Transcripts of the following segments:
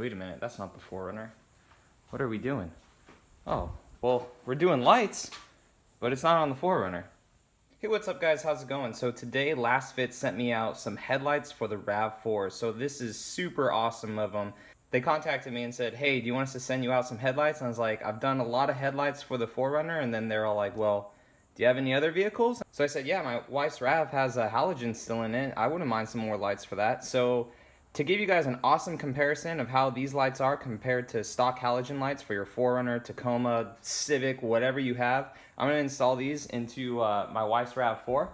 Wait a minute, that's not the 4Runner. What are we doing? Oh, well, we're doing lights, but it's not on the 4Runner. Hey, what's up guys, how's it going? So today LASFIT sent me out some headlights for the RAV4, so this is super awesome of them. They contacted me and said, hey, do you want us to send you out some headlights? And I was like, I've done a lot of headlights for the 4Runner, and then they're all like, well, do you have any other vehicles? So I said, yeah, my wife's RAV has a halogen still in it. I wouldn't mind some more lights for that. So to give you guys an awesome comparison of how these lights are compared to stock halogen lights for your 4Runner, Tacoma, Civic, whatever you have, I'm going to install these into my wife's RAV4.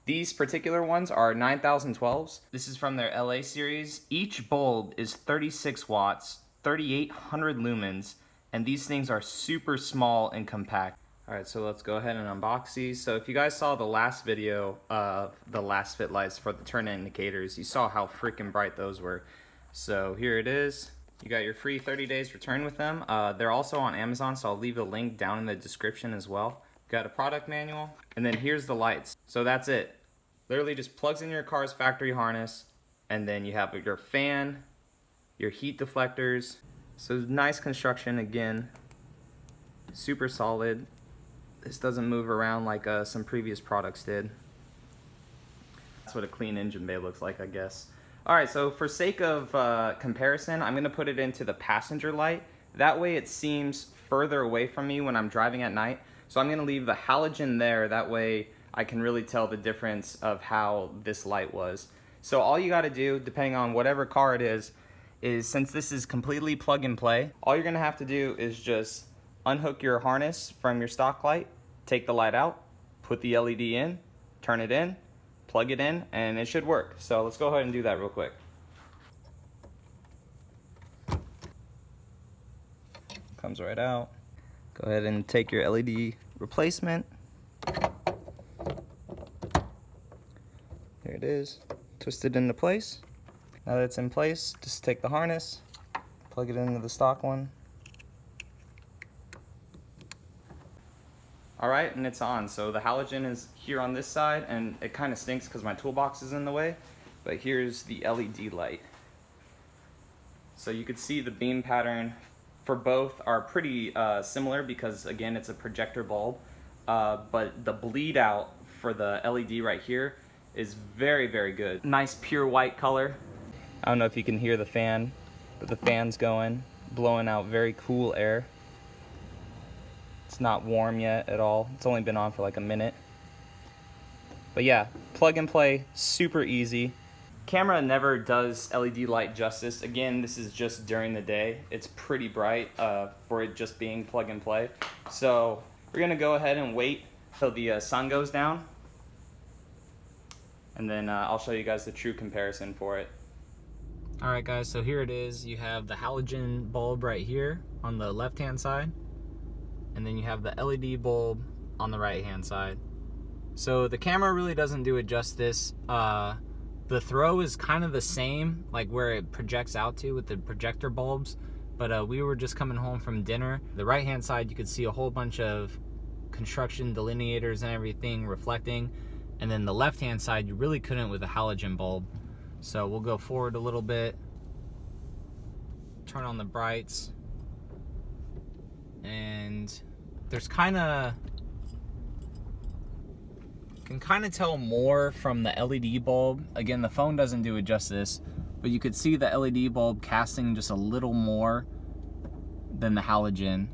These particular ones are 9012s. This is from their LA series. Each bulb is 36 watts, 3800 lumens, and these things are super small and compact. Alright, so let's go ahead and unbox these. So if you guys saw the last video of the LASFIT lights for the turn indicators, you saw how freaking bright those were. So here it is. You got your free 30 days return with them. They're also on Amazon, so I'll leave a link down in the description as well. Got a product manual, and then here's the lights. So that's it. Literally just plugs in your car's factory harness, and then you have your fan, your heat deflectors. So nice construction again, super solid. This doesn't move around like some previous products did. That's what a clean engine bay looks like, I guess. Alright, so for sake of comparison, I'm going to put it into the passenger light. That way it seems further away from me when I'm driving at night. So I'm going to leave the halogen there, that way I can really tell the difference of how this light was. So all you got to do, depending on whatever car it is since this is completely plug and play, all you're going to have to do is just unhook your harness from your stock light, take the light out, put the LED in, turn it in, plug it in, and it should work. So let's go ahead and do that real quick. Comes right out. Go ahead and take your LED replacement. There it is. Twist it into place. Now that it's in place, just take the harness, plug it into the stock one. Alright, and it's on. So the halogen is here on this side, and it kind of stinks because my toolbox is in the way, but here's the LED light. So you could see the beam pattern for both are pretty similar because, again, it's a projector bulb, but the bleed out for the LED right here is very, very good. Nice pure white color. I don't know if you can hear the fan, but the fan's going, blowing out very cool air. It's not warm yet at all. It's only been on for like a minute. But yeah, plug and play, super easy. Camera never does LED light justice. Again, this is just during the day. It's pretty bright for it just being plug and play. So we're gonna go ahead and wait till the sun goes down. And then I'll show you guys the true comparison for it. All right guys, so here it is. You have the halogen bulb right here on the left-hand side. And then you have the LED bulb on the right-hand side. So the camera really doesn't do it justice. The throw is kind of the same, like where it projects out to with the projector bulbs, but we were just coming home from dinner. The right-hand side, you could see a whole bunch of construction delineators and everything reflecting, and then the left-hand side, you really couldn't with a halogen bulb. So we'll go forward a little bit, turn on the brights, and there's can kind of tell more from the LED bulb. Again, the phone doesn't do it justice, but you could see the LED bulb casting just a little more than the halogen.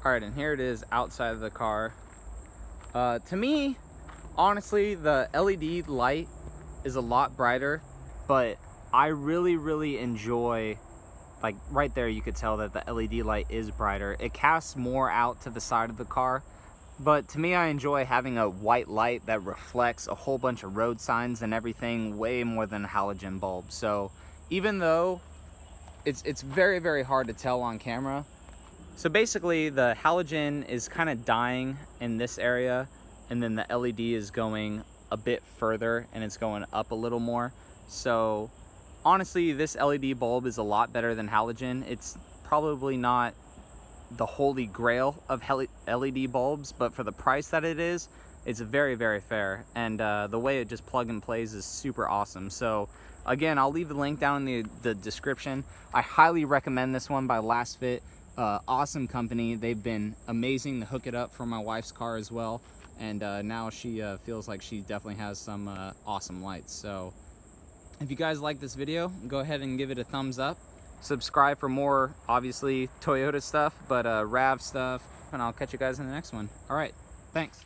All right, and here it is outside of the car. To me, honestly, the LED light is a lot brighter, but I really enjoy, like right there you could tell that the LED light is brighter. It casts more out to the side of the car, but to me I enjoy having a white light that reflects a whole bunch of road signs and everything way more than a halogen bulb. So even though it's very hard to tell on camera, so basically the halogen is kind of dying in this area, and then the LED is going a bit further and it's going up a little more. So honestly, this LED bulb is a lot better than halogen. It's probably not the holy grail of LED bulbs, but for the price that it is, it's very fair. And the way it just plug and plays is super awesome. So Again, I'll leave the link down in the description. I highly recommend this one by LASFIT. Awesome company. They've been amazing to hook it up for my wife's car as well. And now she feels like she definitely has some awesome lights. So if you guys like this video, go ahead and give it a thumbs up. Subscribe for more, obviously, Toyota stuff, but RAV stuff. And I'll catch you guys in the next one. All right, thanks.